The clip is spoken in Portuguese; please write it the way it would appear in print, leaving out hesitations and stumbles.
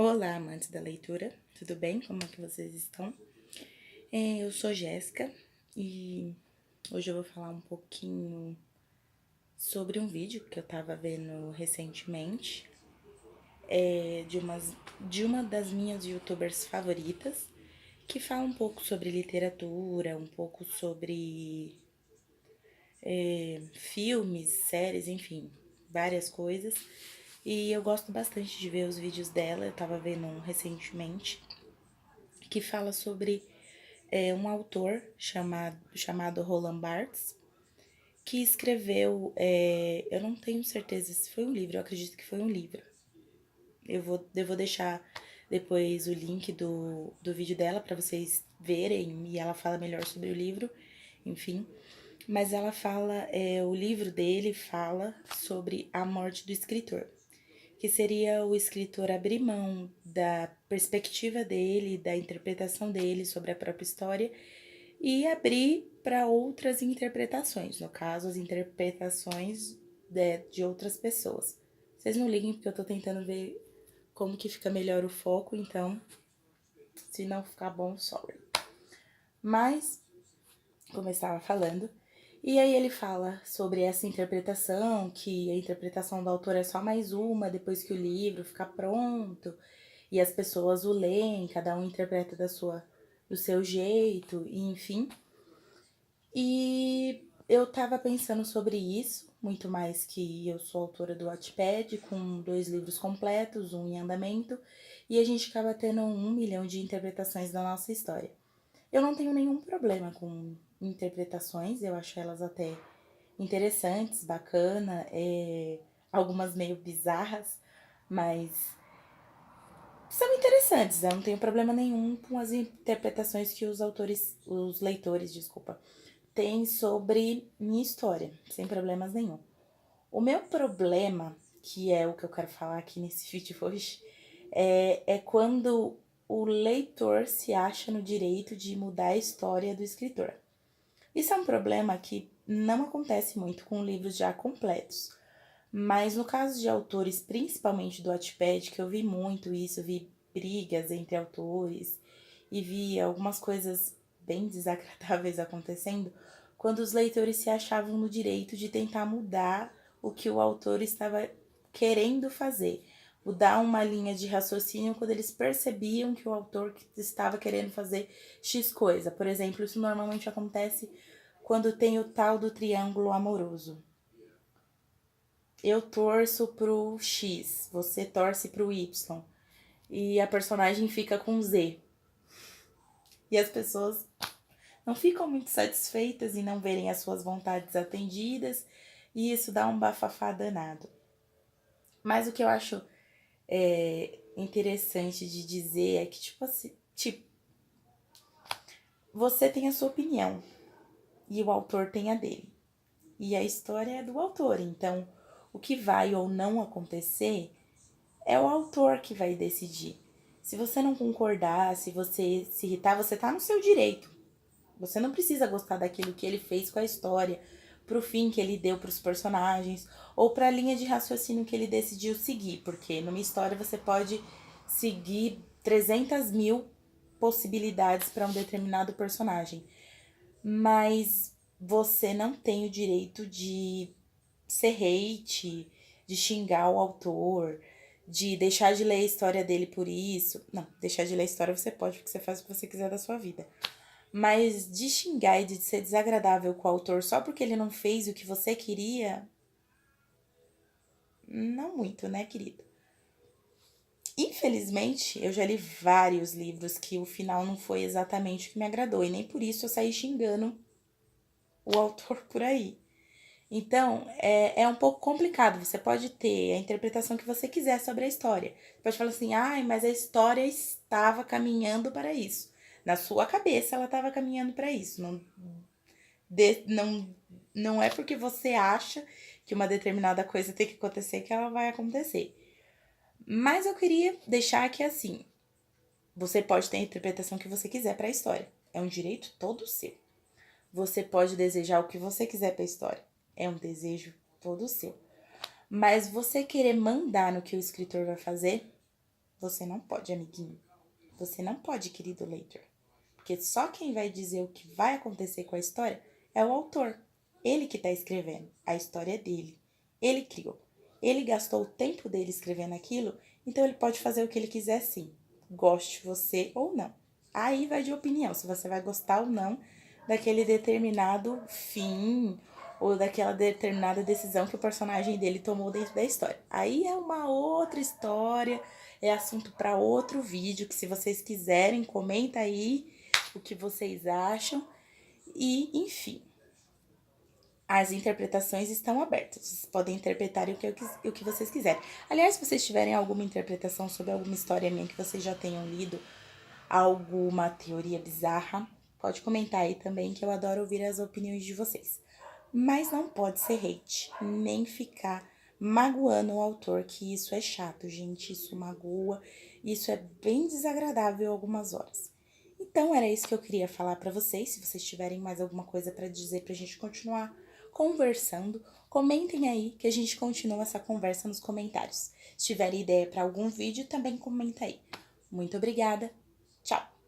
Olá, amantes da leitura, tudo bem? Como é que vocês estão? Eu sou Jéssica e hoje eu vou falar um pouquinho sobre um vídeo que eu tava vendo recentemente, de uma das minhas youtubers favoritas, que fala um pouco sobre literatura, um pouco sobre filmes, séries, enfim, várias coisas. E eu gosto bastante de ver os vídeos dela, eu tava vendo um recentemente, que fala sobre um autor chamado Roland Barthes, que escreveu, eu não tenho certeza se foi um livro, eu acredito que foi um livro. Eu vou deixar depois o link do vídeo dela para vocês verem e ela fala melhor sobre o livro, enfim. Mas ela fala, o livro dele fala sobre a morte do escritor, que seria o escritor abrir mão da perspectiva dele, da interpretação dele sobre a própria história e abrir para outras interpretações, no caso, as interpretações de outras pessoas. Vocês não liguem porque eu tô tentando ver como que fica melhor o foco, então, se não ficar bom, sorry. Mas, como eu estava falando, e aí ele fala sobre essa interpretação, que a interpretação do autor é só mais uma depois que o livro ficar pronto e as pessoas o leem, cada um interpreta do seu jeito, e enfim. E eu tava pensando sobre isso, muito mais que eu sou autora do Wattpad, com 2 livros completos, um em andamento, e a gente acaba tendo 1 milhão de interpretações da nossa história. Eu não tenho nenhum problema com interpretações, eu acho elas até interessantes, bacana, algumas meio bizarras, mas são interessantes, eu não tenho problema nenhum com as interpretações que os leitores, desculpa, têm sobre minha história, sem problemas nenhum. O meu problema, que é o que eu quero falar aqui nesse vídeo hoje, é quando o leitor se acha no direito de mudar a história do escritor. Isso é um problema que não acontece muito com livros já completos, mas no caso de autores, principalmente do Wattpad, que eu vi muito isso, vi brigas entre autores e vi algumas coisas bem desagradáveis acontecendo, quando os leitores se achavam no direito de tentar mudar o que o autor estava querendo fazer, mudar uma linha de raciocínio quando eles percebiam que o autor estava querendo fazer X coisa. Por exemplo, isso normalmente acontece quando tem o tal do triângulo amoroso. Eu torço pro X, você torce pro Y. E a personagem fica com Z. E as pessoas não ficam muito satisfeitas em não verem as suas vontades atendidas. E isso dá um bafafá danado. Mas o que eu acho interessante de dizer é que, tipo assim, você tem a sua opinião e o autor tem a dele. E a história é do autor. Então, o que vai ou não acontecer é o autor que vai decidir. Se você não concordar, se você se irritar, você tá no seu direito. Você não precisa gostar daquilo que ele fez com a história, pro fim que ele deu pros personagens, ou pra linha de raciocínio que ele decidiu seguir, porque numa história você pode seguir 300 mil possibilidades para um determinado personagem, mas você não tem o direito de ser hate, de xingar o autor, de deixar de ler a história dele por isso. Não, deixar de ler a história você pode, porque você faz o que você quiser da sua vida. Mas de xingar e de ser desagradável com o autor só porque ele não fez o que você queria, não muito, né, querido? Infelizmente, eu já li vários livros que o final não foi exatamente o que me agradou, e nem por isso eu saí xingando o autor por aí. Então, é um pouco complicado. Você pode ter a interpretação que você quiser sobre a história. Você pode falar assim, ai, mas a história estava caminhando para isso. Na sua cabeça, ela estava caminhando para isso. Não, não é porque você acha que uma determinada coisa tem que acontecer que ela vai acontecer. Mas eu queria deixar que assim, você pode ter a interpretação que você quiser para a história. É um direito todo seu. Você pode desejar o que você quiser para a história. É um desejo todo seu. Mas você querer mandar no que o escritor vai fazer, Você não pode, amiguinho. Você não pode, querido leitor. Porque só quem vai dizer o que vai acontecer com a história é o autor. Ele que está escrevendo. A história é dele. Ele criou. Ele gastou o tempo dele escrevendo aquilo, então ele pode fazer o que ele quiser sim. Goste você ou não. Aí vai de opinião, se você vai gostar ou não daquele determinado fim ou daquela determinada decisão que o personagem dele tomou dentro da história. Aí é uma outra história, é assunto para outro vídeo, que se vocês quiserem, comenta aí o que vocês acham. E, enfim, as interpretações estão abertas. Vocês podem interpretar o que vocês quiserem. Aliás, se vocês tiverem alguma interpretação sobre alguma história minha que vocês já tenham lido, alguma teoria bizarra, pode comentar aí também, que eu adoro ouvir as opiniões de vocês. Mas não pode ser hate, nem ficar magoando o autor, que isso é chato, gente. Isso magoa, isso é bem desagradável algumas horas. Então, era isso que eu queria falar pra vocês. Se vocês tiverem mais alguma coisa pra dizer pra gente continuar conversando, comentem aí que a gente continua essa conversa nos comentários. Se tiverem ideia pra algum vídeo, também comenta aí. Muito obrigada. Tchau!